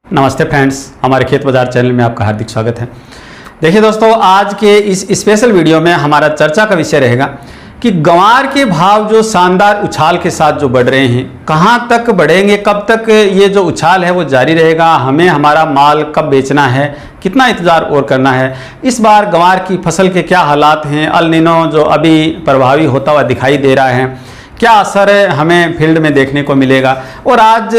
नमस्ते फ्रेंड्स, हमारे खेत बाजार चैनल में आपका हार्दिक स्वागत है। देखिए दोस्तों, आज के इस स्पेशल वीडियो में हमारा चर्चा का विषय रहेगा कि गंवार के भाव जो शानदार उछाल के साथ जो बढ़ रहे हैं, कहां तक बढ़ेंगे, कब तक ये जो उछाल है वो जारी रहेगा, हमें हमारा माल कब बेचना है, कितना इंतजार और करना है, इस बार गंवार की फसल के क्या हालात हैं, अल नीनो जो अभी प्रभावी होता हुआ दिखाई दे रहा है, क्या असर हमें फील्ड में देखने को मिलेगा। और आज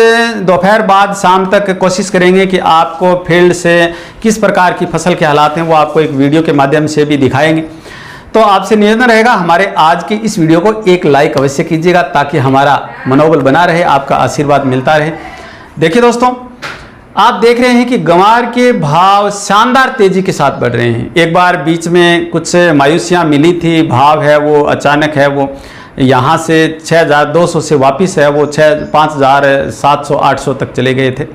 दोपहर बाद शाम तक कोशिश करेंगे कि आपको फील्ड से किस प्रकार की फसल के हालात हैं वो आपको एक वीडियो के माध्यम से भी दिखाएंगे। तो आपसे निवेदन रहेगा, हमारे आज के इस वीडियो को एक लाइक अवश्य कीजिएगा ताकि हमारा मनोबल बना रहे, आपका आशीर्वाद मिलता रहे। देखिए दोस्तों, आप देख रहे हैं कि गंवार के भाव शानदार तेजी के साथ बढ़ रहे हैं। एक बार बीच में कुछ मायूसियाँ मिली थी, भाव है वो अचानक है वो यहाँ से 6200 से वापस है वो 5700-800 तक चले गए थे।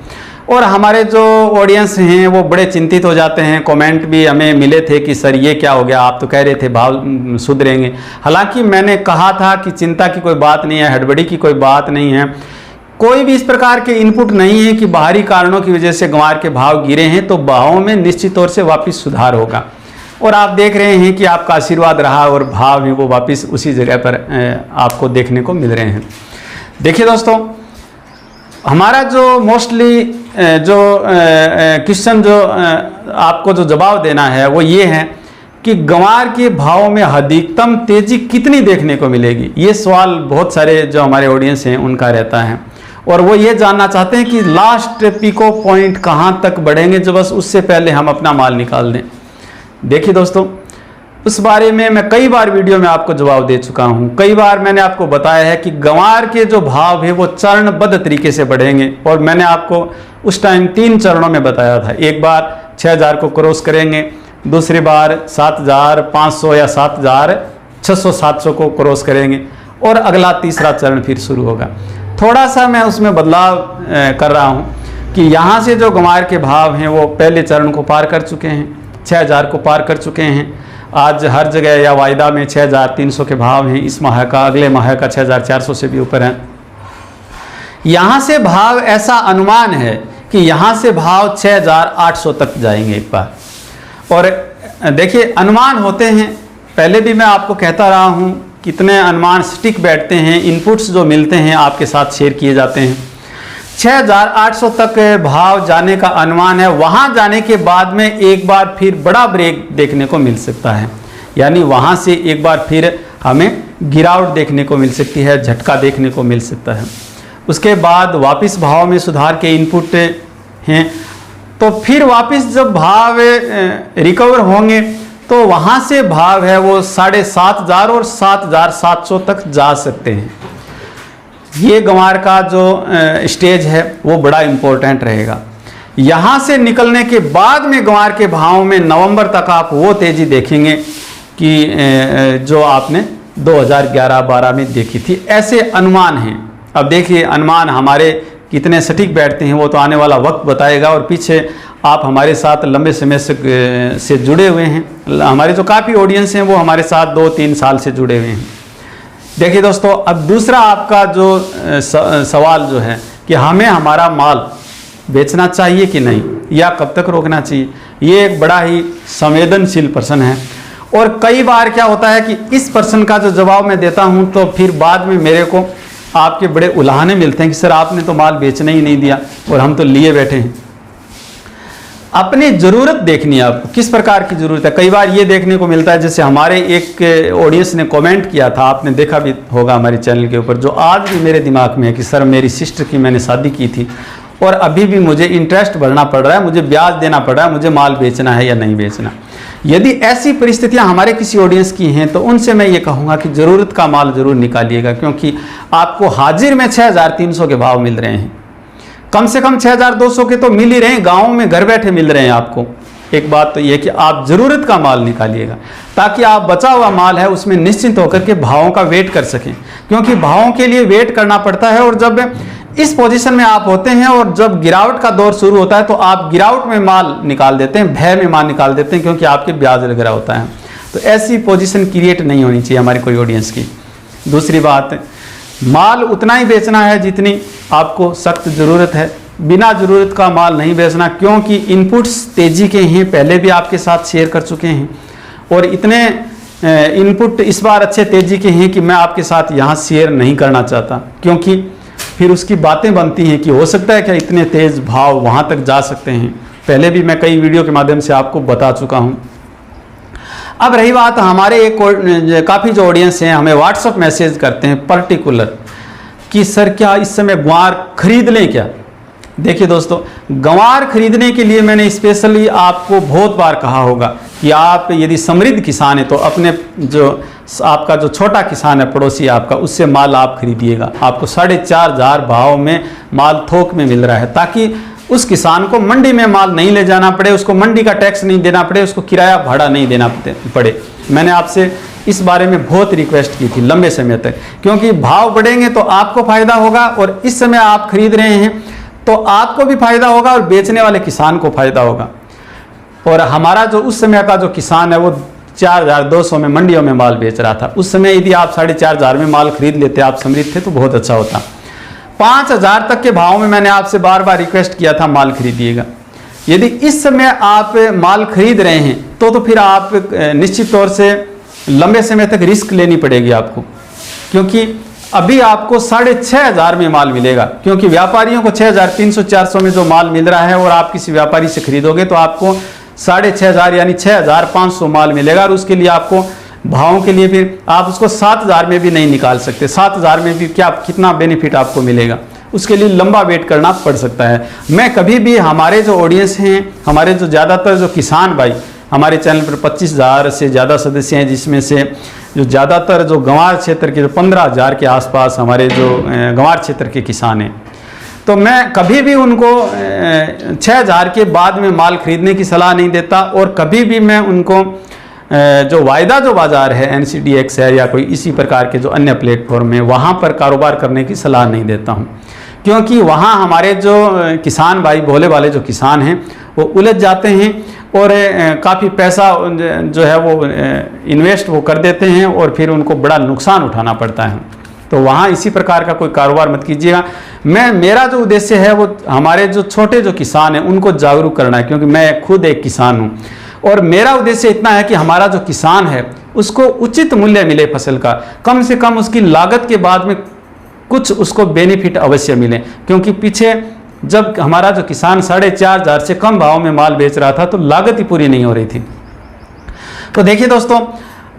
और हमारे जो ऑडियंस हैं वो बड़े चिंतित हो जाते हैं। कमेंट भी हमें मिले थे कि सर ये क्या हो गया, आप तो कह रहे थे भाव सुधरेंगे। हालांकि मैंने कहा था कि चिंता की कोई बात नहीं है, हड़बड़ी की कोई बात नहीं है, कोई भी इस प्रकार के इनपुट नहीं है कि बाहरी कारणों की वजह से गंवार के भाव गिरे हैं, तो भावों में निश्चित तौर से वापस सुधार होगा। और आप देख रहे हैं कि आपका आशीर्वाद रहा और भाव है वो वापस उसी जगह पर आपको देखने को मिल रहे हैं। देखिए दोस्तों, हमारा जो मोस्टली जो क्वेश्चन जो आपको जो जवाब देना है वो ये है कि गंवार के भाव में अधिकतम तेजी कितनी देखने को मिलेगी। ये सवाल बहुत सारे जो हमारे ऑडियंस हैं उनका रहता है और वो ये जानना चाहते हैं कि लास्ट पिको पॉइंट कहाँ तक बढ़ेंगे जो बस उससे पहले हम अपना माल निकाल दें। देखिए दोस्तों, उस बारे में मैं कई बार वीडियो में आपको जवाब दे चुका हूं। कई बार मैंने आपको बताया है कि गंवार के जो भाव है वो चरणबद्ध तरीके से बढ़ेंगे और मैंने आपको उस टाइम 3 चरणों में बताया था। एक बार 6000 को क्रॉस करेंगे, दूसरी बार 7500 या 7600-700 को क्रॉस करेंगे और अगला तीसरा चरण फिर शुरू होगा। थोड़ा सा मैं उसमें बदलाव कर रहा हूँ कि यहाँ से जो गंवार के भाव हैं वो पहले चरण को पार कर चुके हैं, 6000 को पार कर चुके हैं। आज हर जगह या वायदा में 6300 के भाव हैं। इस माह का, अगले माह का 6400 से भी ऊपर है। यहाँ से भाव ऐसा अनुमान है कि यहाँ से भाव 6800 तक जाएंगे एक बार। और देखिए, अनुमान होते हैं, पहले भी मैं आपको कहता रहा हूँ, कितने अनुमान सटीक बैठते हैं, इनपुट्स जो मिलते हैं आपके साथ शेयर किए जाते हैं। 6800 तक भाव जाने का अनुमान है। वहाँ जाने के बाद में एक बार फिर बड़ा ब्रेक देखने को मिल सकता है, यानी वहाँ से एक बार फिर हमें गिरावट देखने को मिल सकती है, झटका देखने को मिल सकता है। उसके बाद वापस भाव में सुधार के इनपुट हैं, तो फिर वापस जब भाव रिकवर होंगे तो वहाँ से भाव है वो 7500 और 7700 तक जा सकते हैं। ये गंवार का जो स्टेज है वो बड़ा इम्पोर्टेंट रहेगा। यहाँ से निकलने के बाद में गंवार के भाव में नवंबर तक आप वो तेज़ी देखेंगे कि जो आपने 2011-12 में देखी थी। ऐसे अनुमान हैं। अब देखिए, अनुमान हमारे कितने सटीक बैठते हैं वो तो आने वाला वक्त बताएगा। और पीछे आप हमारे साथ लंबे समय से जुड़े हुए हैं, हमारे जो काफ़ी ऑडियंस हैं वो हमारे साथ 2-3 साल से जुड़े हुए हैं। देखिए दोस्तों, अब दूसरा आपका जो सवाल जो है कि हमें हमारा माल बेचना चाहिए कि नहीं, या कब तक रोकना चाहिए, ये एक बड़ा ही संवेदनशील प्रश्न है। और कई बार क्या होता है कि इस प्रश्न का जो जवाब मैं देता हूं तो फिर बाद में मेरे को आपके बड़े उलाहने मिलते हैं कि सर आपने तो माल बेचने ही नहीं दिया और हम तो लिए बैठे हैं। अपनी ज़रूरत देखनी है, आपको किस प्रकार की ज़रूरत है। कई बार ये देखने को मिलता है, जैसे हमारे एक ऑडियंस ने कमेंट किया था, आपने देखा भी होगा हमारे चैनल के ऊपर, जो आज भी मेरे दिमाग में है कि सर मेरी सिस्टर की मैंने शादी की थी और अभी भी मुझे इंटरेस्ट भरना पड़ रहा है, मुझे ब्याज देना पड़ रहा है, मुझे माल बेचना है या नहीं बेचना। यदि ऐसी परिस्थितियाँ हमारे किसी ऑडियंस की हैं तो उनसे मैं ये कहूँगा कि ज़रूरत का माल ज़रूर निकालिएगा, क्योंकि आपको हाजिर में 6300 के भाव मिल रहे हैं। कम से कम 6200 के तो मिल ही रहे हैं, गाँव में घर बैठे मिल रहे हैं आपको। एक बात तो ये कि आप ज़रूरत का माल निकालिएगा ताकि आप बचा हुआ माल है उसमें निश्चिंत होकर के भावों का वेट कर सकें, क्योंकि भावों के लिए वेट करना पड़ता है। और जब इस पोजीशन में आप होते हैं और जब गिरावट का दौर शुरू होता है तो आप गिरावट में माल निकाल देते हैं, भय में माल निकाल देते हैं, क्योंकि आपके ब्याज वगैरह होता है। तो ऐसी पोजीशन क्रिएट नहीं होनी चाहिए हमारी कोई ऑडियंस की। दूसरी बात, माल उतना ही बेचना है जितनी आपको सख्त ज़रूरत है, बिना ज़रूरत का माल नहीं बेचना, क्योंकि इनपुट्स तेज़ी के हैं, पहले भी आपके साथ शेयर कर चुके हैं और इतने इनपुट इस बार अच्छे तेज़ी के हैं कि मैं आपके साथ यहाँ शेयर नहीं करना चाहता, क्योंकि फिर उसकी बातें बनती हैं कि हो सकता है क्या इतने तेज़ भाव वहाँ तक जा सकते हैं। पहले भी मैं कई वीडियो के माध्यम से आपको बता चुका हूँ। अब रही बात, हमारे एक काफ़ी जो ऑडियंस हैं हमें व्हाट्सअप मैसेज करते हैं पर्टिकुलर कि सर क्या इस समय ग्वार खरीद लें क्या। देखिए दोस्तों, गंवार खरीदने के लिए मैंने स्पेशली आपको बहुत बार कहा होगा कि आप यदि समृद्ध किसान है तो अपने जो आपका जो छोटा किसान है पड़ोसी आपका, उससे माल आप खरीदिएगा। आपको 4,500 भाव में माल थोक में मिल रहा है, ताकि उस किसान को मंडी में माल नहीं ले जाना पड़े, उसको मंडी का टैक्स नहीं देना पड़े, उसको किराया भाड़ा नहीं देना पड़े। मैंने आपसे इस बारे में बहुत रिक्वेस्ट की थी लंबे समय तक, क्योंकि भाव बढ़ेंगे तो आपको फायदा होगा और इस समय आप खरीद रहे हैं तो आपको भी फायदा होगा और बेचने वाले किसान को फायदा होगा। और हमारा जो उस समय का जो किसान है वो 4,200 में मंडियों में माल बेच रहा था। उस समय यदि आप 4,500 में माल खरीद लेते, आप समृद्ध थे, तो बहुत अच्छा होता। 5,000 तक के भाव में मैंने आपसे बार बार रिक्वेस्ट किया था माल खरीदिएगा। यदि इस समय आप माल खरीद रहे हैं तो फिर आप निश्चित तौर से लंबे समय तक रिस्क लेनी पड़ेगी आपको, क्योंकि अभी आपको 6,500 में माल मिलेगा, क्योंकि व्यापारियों को 6,300-400 में जो माल मिल रहा है और आप किसी व्यापारी से खरीदोगे तो आपको 6,500 यानी 6,500 माल मिलेगा। और उसके लिए आपको भावों के लिए फिर आप उसको 7,000 में भी नहीं निकाल सकते। 7,000 में भी क्या कितना बेनिफिट आपको मिलेगा, उसके लिए लंबा वेट करना पड़ सकता है। मैं कभी भी, हमारे जो ऑडियंस हैं, हमारे जो ज़्यादातर जो किसान भाई, हमारे चैनल पर 25,000 से ज़्यादा सदस्य हैं, जिसमें से जो ज़्यादातर जो गंवार क्षेत्र के जो 15,000 के आसपास हमारे जो गंवार क्षेत्र के किसान हैं, तो मैं कभी भी उनको 6,000 के बाद में माल खरीदने की सलाह नहीं देता। और कभी भी मैं उनको जो वायदा जो बाज़ार है, NCDX है या कोई इसी प्रकार के जो अन्य प्लेटफॉर्म है, वहाँ पर कारोबार करने की सलाह नहीं देता हूँ, क्योंकि वहाँ हमारे जो किसान भाई, भोले वाले जो किसान हैं, वो उलझ जाते हैं और काफ़ी पैसा जो है वो इन्वेस्ट वो कर देते हैं और फिर उनको बड़ा नुकसान उठाना पड़ता है। तो वहाँ इसी प्रकार का कोई कारोबार मत कीजिएगा। मेरा जो उद्देश्य है वो हमारे जो छोटे जो किसान हैं उनको जागरूक करना है, क्योंकि मैं खुद एक किसान हूँ और मेरा उद्देश्य इतना है कि हमारा जो किसान है उसको उचित मूल्य मिले फसल का, कम से कम उसकी लागत के बाद में कुछ उसको बेनिफिट अवश्य मिले। क्योंकि पीछे जब हमारा जो किसान 4,500 से कम भाव में माल बेच रहा था तो लागत ही पूरी नहीं हो रही थी। तो देखिए दोस्तों,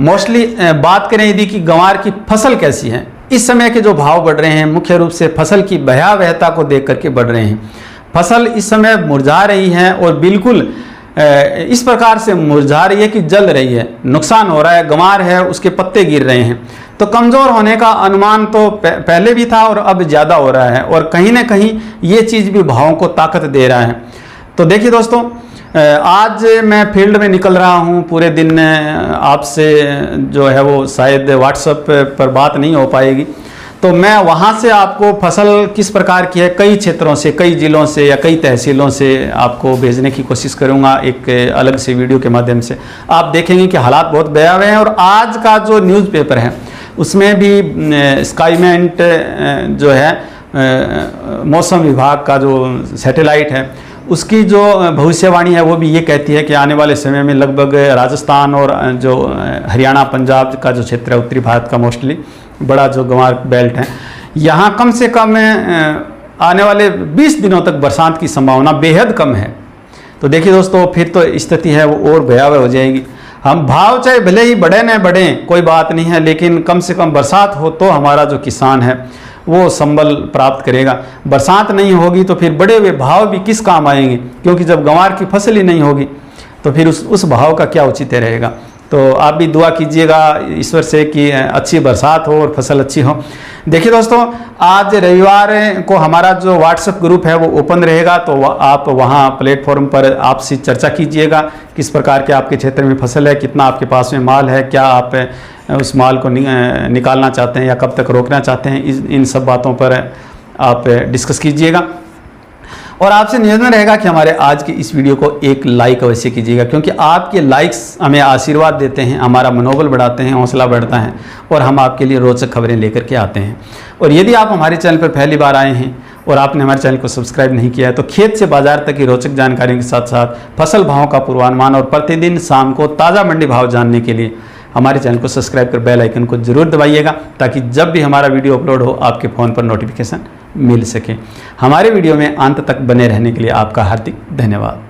मोस्टली बात करें यदि कि गंवार की फसल कैसी है, इस समय के जो भाव बढ़ रहे हैं मुख्य रूप से फसल की भयावहता को देख करके बढ़ रहे हैं। फसल इस समय मुरझा रही है और बिल्कुल इस प्रकार से मुरझा रही है कि जल रही है, नुकसान हो रहा है, गंवार है उसके पत्ते गिर रहे हैं। तो कमज़ोर होने का अनुमान तो पहले भी था और अब ज़्यादा हो रहा है, और कहीं ना कहीं ये चीज़ भी भावों को ताकत दे रहा है। तो देखिए दोस्तों, आज मैं फील्ड में निकल रहा हूँ पूरे दिन, आपसे जो है वो शायद व्हाट्सएप पर बात नहीं हो पाएगी, तो मैं वहाँ से आपको फसल किस प्रकार की है कई क्षेत्रों से, कई ज़िलों से या कई तहसीलों से आपको भेजने की कोशिश करूँगा एक अलग से वीडियो के माध्यम से। आप देखेंगे कि हालात बहुत भयावह हैं। और आज का जो न्यूज़पेपर है उसमें भी स्काईमेंट जो है मौसम विभाग का जो सैटेलाइट है उसकी जो भविष्यवाणी है वो भी ये कहती है कि आने वाले समय में लगभग राजस्थान और जो हरियाणा पंजाब का जो क्षेत्र है, उत्तरी भारत का मोस्टली बड़ा जो गंवार बेल्ट है, यहाँ कम से कम आने वाले 20 दिनों तक बरसात की संभावना बेहद कम है। तो देखिए दोस्तों, फिर तो स्थिति है वो और भयावह हो जाएगी। हम भाव चाहे भले ही बढ़े न बढ़ें कोई बात नहीं है, लेकिन कम से कम बरसात हो तो हमारा जो किसान है वो संबल प्राप्त करेगा। बरसात नहीं होगी तो फिर बढ़े हुए भाव भी किस काम आएंगे, क्योंकि जब गंवार की फसल ही नहीं होगी तो फिर उस भाव का क्या औचित्य रहेगा। तो आप भी दुआ कीजिएगा ईश्वर से कि अच्छी बरसात हो और फसल अच्छी हो। देखिए दोस्तों, आज रविवार को हमारा जो व्हाट्सएप ग्रुप है वो ओपन रहेगा, तो आप वहाँ प्लेटफॉर्म पर आपसे चर्चा कीजिएगा किस प्रकार के आपके क्षेत्र में फसल है, कितना आपके पास में माल है, क्या आप उस माल को निकालना चाहते हैं या कब तक रोकना चाहते हैं, इन सब बातों पर आप डिस्कस कीजिएगा। और आपसे निवेदन रहेगा कि हमारे आज की इस वीडियो को एक लाइक अवश्य कीजिएगा, क्योंकि आपके लाइक्स हमें आशीर्वाद देते हैं, हमारा मनोबल बढ़ाते हैं, हौसला बढ़ता है और हम आपके लिए रोचक खबरें लेकर के आते हैं। और यदि आप हमारे चैनल पर पहली बार आए हैं और आपने हमारे चैनल को सब्सक्राइब नहीं किया है तो खेत से बाजार तक की रोचक जानकारी के साथ साथ फसल भावों का पूर्वानुमान और प्रतिदिन शाम को ताज़ा मंडी भाव जानने के लिए हमारे चैनल को सब्सक्राइब कर बेल आइकन को जरूर दबाइएगा, ताकि जब भी हमारा वीडियो अपलोड हो आपके फ़ोन पर नोटिफिकेशन मिल सके। हमारे वीडियो में अंत तक बने रहने के लिए आपका हार्दिक धन्यवाद।